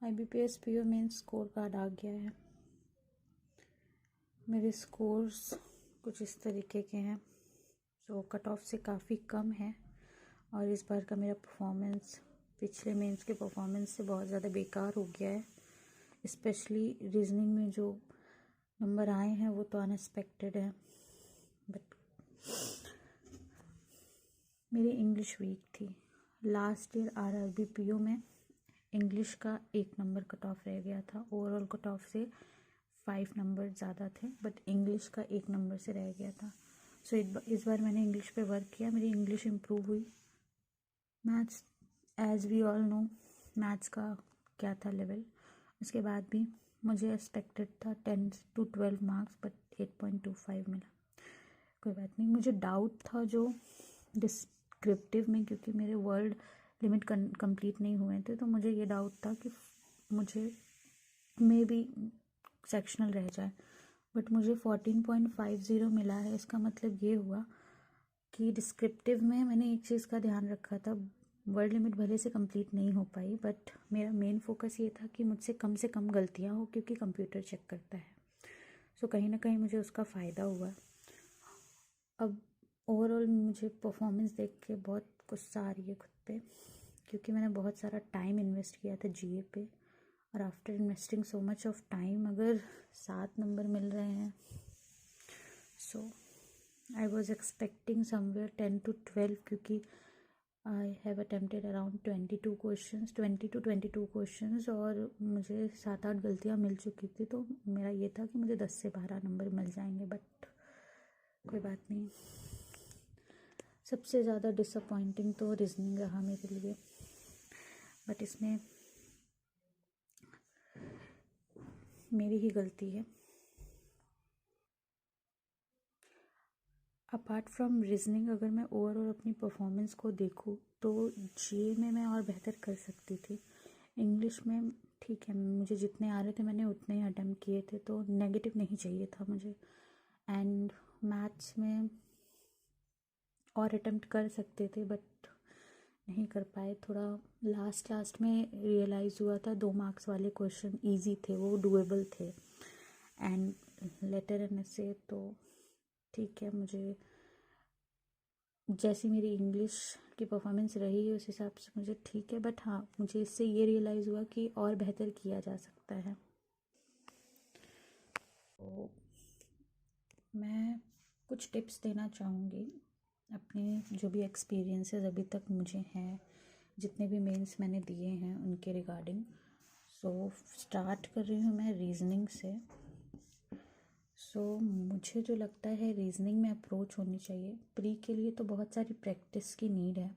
IBPS PO main score card आ गया है। मेरे स्कोर्स कुछ इस तरीके के हैं जो कट ऑफ से काफ़ी कम है और इस बार का मेरा परफॉर्मेंस पिछले मेंस के परफॉर्मेंस से बहुत ज़्यादा बेकार हो गया है। स्पेशली रीजनिंग में जो नंबर आए हैं वो तो अनएक्सपेक्टेड है, बट मेरी इंग्लिश वीक थी। लास्ट ईयर RRB PO में इंग्लिश का 1 नंबर कट ऑफ रह गया था। ओवरऑल कट ऑफ से 5 नंबर ज़्यादा थे, बट इंग्लिश का 1 नंबर से रह गया था। सो इस बार मैंने इंग्लिश पे वर्क किया, मेरी इंग्लिश इम्प्रूव हुई। Maths as we all know maths का क्या था लेवल, उसके बाद भी मुझे एक्सपेक्टेड था 10 to 12 मार्क्स, बट 8.25 मिला। कोई बात नहीं। मुझे डाउट था जो डिस्क्रिप्टिव में, क्योंकि मेरे वर्ड लिमिट कंप्लीट नहीं हुए थे, तो मुझे ये डाउट था कि मुझे मे बी सेक्शनल रह जाए, बट मुझे 14.50 मिला है। इसका मतलब ये हुआ कि डिस्क्रिप्टिव में मैंने एक चीज़ का ध्यान रखा था, वर्ड लिमिट भले से कंप्लीट नहीं हो पाई, बट मेरा मेन फोकस ये था कि मुझसे कम से कम गलतियाँ हो, क्योंकि कंप्यूटर चेक करता है। सो कहीं ना कहीं मुझे उसका फ़ायदा हुआ। अब ओवरऑल मुझे परफॉर्मेंस देख के बहुत गुस्सा आ रही है खुद पे, क्योंकि मैंने बहुत सारा टाइम इन्वेस्ट किया था GA पे, और after investing so much of time अगर 7 नंबर मिल रहे हैं, so I was expecting somewhere 10 to 12, क्योंकि I have attempted around 22 questions और मुझे 7-8 गलतियाँ मिल चुकी थी, तो मेरा ये था कि मुझे 10 से 12 नंबर मिल जाएंगे, बट कोई बात नहीं। सबसे ज़्यादा डिसअपॉइंटिंग तो रीजनिंग रहा मेरे लिए, बट इसमें मेरी ही गलती है। अपार्ट फ्रॉम रीजनिंग, अगर मैं ओवरऑल अपनी परफॉर्मेंस को देखूँ तो GA में मैं और बेहतर कर सकती थी। इंग्लिश में ठीक है, मुझे जितने आ रहे थे मैंने उतने ही अटेम्प्ट किए थे, तो नेगेटिव नहीं चाहिए था मुझे। एंड मैथ्स में और अटेम्प्ट कर सकते थे, बट नहीं कर पाए। थोड़ा लास्ट में रियलाइज़ हुआ था 2 मार्क्स वाले क्वेश्चन इजी थे, वो डुएबल थे। एंड लेटर एंड ऐसे तो ठीक है, मुझे जैसी मेरी इंग्लिश की परफॉर्मेंस रही है उस हिसाब से मुझे ठीक है, बट हाँ, मुझे इससे ये रियलाइज़ हुआ कि और बेहतर किया जा सकता है। तो मैं कुछ टिप्स देना चाहूँगी अपने जो भी एक्सपीरियंसेस अभी तक मुझे हैं, जितने भी मेंस मैंने दिए हैं उनके रिगार्डिंग। सो स्टार्ट कर रही हूँ मैं रीजनिंग से। मुझे जो लगता है रीजनिंग में अप्रोच होनी चाहिए। प्री के लिए तो बहुत सारी प्रैक्टिस की नीड है,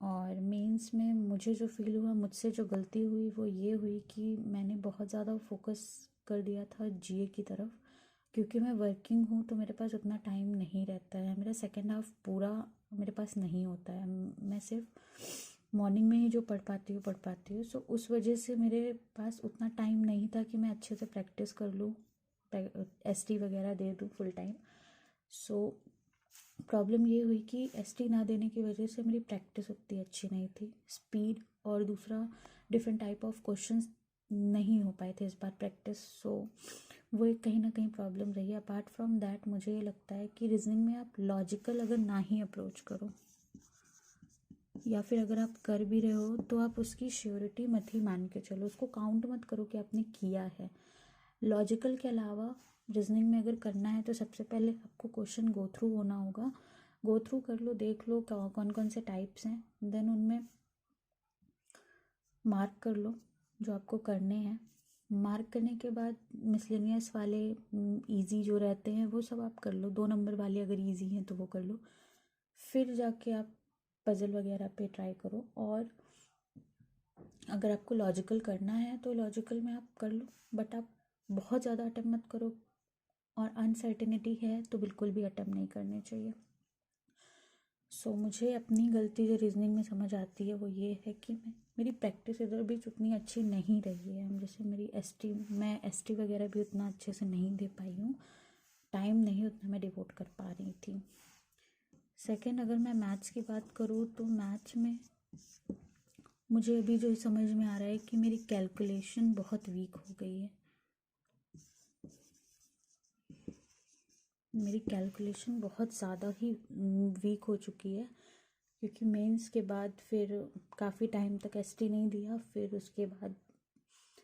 और मेंस में मुझे जो फील हुआ, मुझसे जो गलती हुई वो ये हुई कि मैंने बहुत ज़्यादा फोकस कर दिया था GA की तरफ। क्योंकि मैं वर्किंग हूँ तो मेरे पास उतना टाइम नहीं रहता है, मेरा सेकेंड हाफ पूरा मेरे पास नहीं होता है। मैं सिर्फ मॉर्निंग में ही जो पढ़ पाती हूँ। सो उस वजह से मेरे पास उतना टाइम नहीं था कि मैं अच्छे से प्रैक्टिस कर लूँ, ST वगैरह दे दूँ फुल टाइम। सो प्रॉब्लम ये हुई कि ST ना देने की वजह से मेरी प्रैक्टिस उतनी अच्छी नहीं थी। स्पीड और दूसरा डिफरेंट टाइप ऑफ क्वेश्चंस नहीं हो पाए थे इस बार प्रैक्टिस। सो वो एक कहीं ना कहीं प्रॉब्लम रही है। अपार्ट फ्रॉम दैट मुझे ये लगता है कि रीजनिंग में आप लॉजिकल अगर ना ही अप्रोच करो, या फिर अगर आप कर भी रहे हो तो आप उसकी श्योरिटी मत ही मान के चलो, उसको काउंट मत करो कि आपने किया है। लॉजिकल के अलावा रीजनिंग में अगर करना है तो सबसे पहले आपको क्वेश्चन गो थ्रू होना होगा। गो थ्रू कर लो, देख लो कौन कौन से टाइप्स हैं, देन उनमें मार्क कर लो जो आपको करने हैं। मार्क करने के बाद मिसलेनियस वाले इजी जो रहते हैं वो सब आप कर लो। 2 नंबर वाले अगर इजी हैं तो वो कर लो, फिर जाके आप पजल वगैरह पे ट्राई करो। और अगर आपको लॉजिकल करना है तो लॉजिकल में आप कर लो, बट आप बहुत ज़्यादा अटेम्प्ट मत करो, और अनसर्टेनिटी है तो बिल्कुल भी अटेम्प्ट नहीं करने चाहिए। मुझे अपनी गलती जो रीजनिंग में समझ आती है वो ये है कि मेरी प्रैक्टिस इधर भी उतनी अच्छी नहीं रही है। जैसे मेरी मैं ST वगैरह भी उतना अच्छे से नहीं दे पाई हूँ, टाइम नहीं उतना मैं डिवोट कर पा रही थी। सेकंड, अगर मैं मैथ्स की बात करूँ तो मैथ्स में मुझे अभी जो समझ में आ रहा है कि मेरी कैलकुलेशन बहुत वीक हो गई है। मेरी कैलकुलेशन बहुत ज़्यादा ही वीक हो चुकी है, क्योंकि मेंस के बाद फिर काफ़ी टाइम तक एसटी नहीं दिया, फिर उसके बाद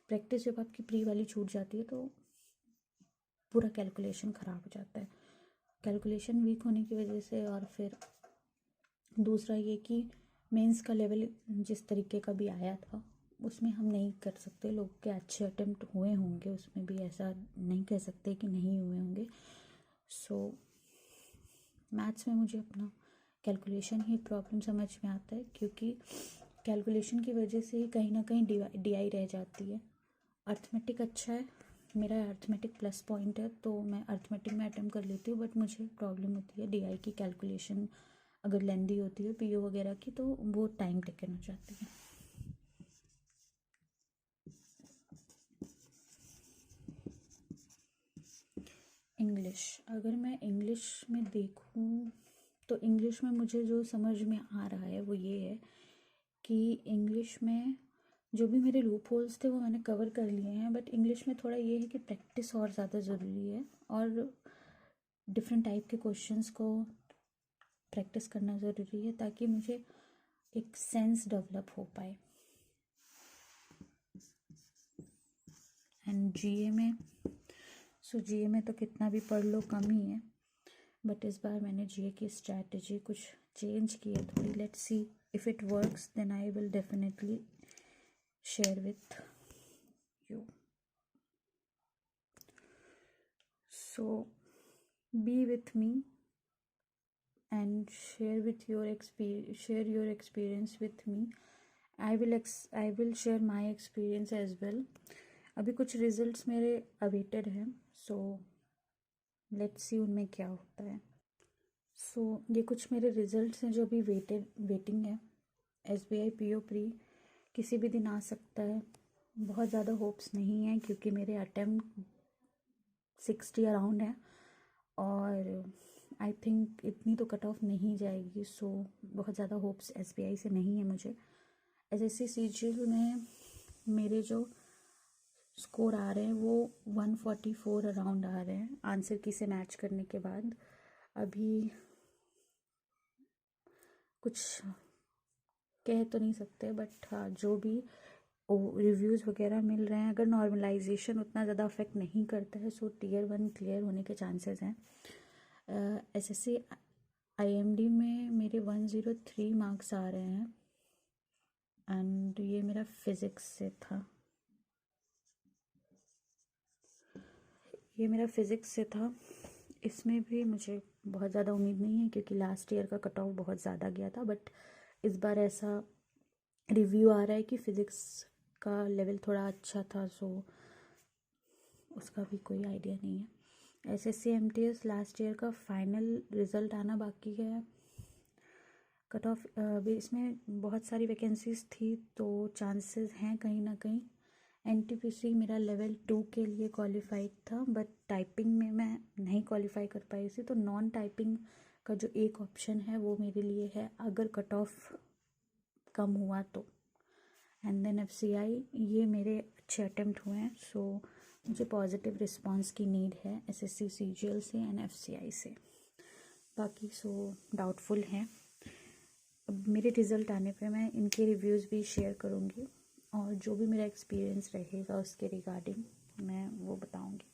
प्रैक्टिस जब आपकी प्री वाली छूट जाती है तो पूरा कैलकुलेशन ख़राब हो जाता है। कैलकुलेशन वीक होने की वजह से, और फिर दूसरा ये कि मेंस का लेवल जिस तरीके का भी आया था उसमें हम नहीं कर सकते। लोग के अच्छे अटेम्प्ट हुए होंगे उसमें भी, ऐसा नहीं कह सकते कि नहीं हुए होंगे। सो मैथ्स में मुझे अपना कैलकुलेशन ही प्रॉब्लम समझ में आता है, क्योंकि कैलकुलेशन की वजह से ही कहीं ना कहीं डीआई रह जाती है। अर्थमेटिक अच्छा है, मेरा अर्थमेटिक प्लस पॉइंट है, तो मैं अर्थमेटिक में अटेम्प्ट कर लेती हूँ, बट मुझे प्रॉब्लम होती है डीआई की कैलकुलेशन अगर लेंदी होती है पीओ वगैरह की, तो वो टाइम टेकन हो जाती है। इंग्लिश, अगर मैं इंग्लिश में देखूँ तो इंग्लिश में मुझे जो समझ में आ रहा है वो ये है कि इंग्लिश में जो भी मेरे लूप होल्स थे वो मैंने कवर कर लिए हैं, बट इंग्लिश में थोड़ा ये है कि प्रैक्टिस और ज़्यादा ज़रूरी है, और डिफरेंट टाइप के क्वेश्चंस को प्रैक्टिस करना ज़रूरी है, ताकि मुझे एक सेंस डेवलप हो पाए। एंड जीए में, जीए में तो कितना भी पढ़ लो कम ही है, बट इस बार मैंने जीए की स्ट्रैटेजी कुछ चेंज की है थोड़ी। Let's see if it works, then I will definitely share with you. So be with me and share your experience with me. I will share my experience as well. अभी कुछ results मेरे awaited हैं, so let's see उनमें क्या होता है। सो ये कुछ मेरे रिजल्ट्स हैं जो अभी वेटिंग है। SBI PO प्री किसी भी दिन आ सकता है। बहुत ज़्यादा होप्स नहीं है, क्योंकि मेरे अटेम्प्ट 60 अराउंड है, और आई थिंक इतनी तो कट ऑफ नहीं जाएगी। सो बहुत ज़्यादा होप्स SBI से नहीं है मुझे। SSC CGL में मेरे जो स्कोर आ रहे हैं वो 144 अराउंड आ रहे हैं आंसर की से मैच करने के बाद। अभी कुछ कह तो नहीं सकते, बट हाँ, जो भी रिव्यूज़ वगैरह मिल रहे हैं, अगर नॉर्मलाइजेशन उतना ज़्यादा अफेक्ट नहीं करता है, सो Tier 1 क्लियर होने के चांसेस हैं। SSC IMD में मेरे 103 मार्क्स आ रहे हैं, एंड ये मेरा फिज़िक्स से था। इसमें भी मुझे बहुत ज़्यादा उम्मीद नहीं है, क्योंकि लास्ट ईयर का कट ऑफ बहुत ज़्यादा गया था, बट इस बार ऐसा रिव्यू आ रहा है कि फ़िज़िक्स का लेवल थोड़ा अच्छा था, सो उसका भी कोई आइडिया नहीं है। SSC MTS लास्ट ईयर का फाइनल रिज़ल्ट आना बाकी है। कट ऑफ भी इसमें बहुत सारी वैकेंसीज़ थी, तो चांसेस हैं कहीं ना कहीं। NTPC मेरा लेवल 2 के लिए क्वालिफाइड था, बट टाइपिंग में मैं नहीं क्वालिफाई कर पाई थी, तो नॉन टाइपिंग का जो एक ऑप्शन है वो मेरे लिए है, अगर कट ऑफ कम हुआ तो। एंड देन FCI, ये मेरे अच्छे अटेम्प्ट हुए हैं, सो मुझे पॉजिटिव रिस्पांस की नीड है SSC CGL से एंड FCI से। बाकी सो डाउटफुल हैं। अब मेरे रिज़ल्ट आने पे मैं इनके रिव्यूज़ भी शेयर करूँगी, और जो भी मेरा एक्सपीरियंस रहेगा उसके रिगार्डिंग मैं वो बताऊँगी।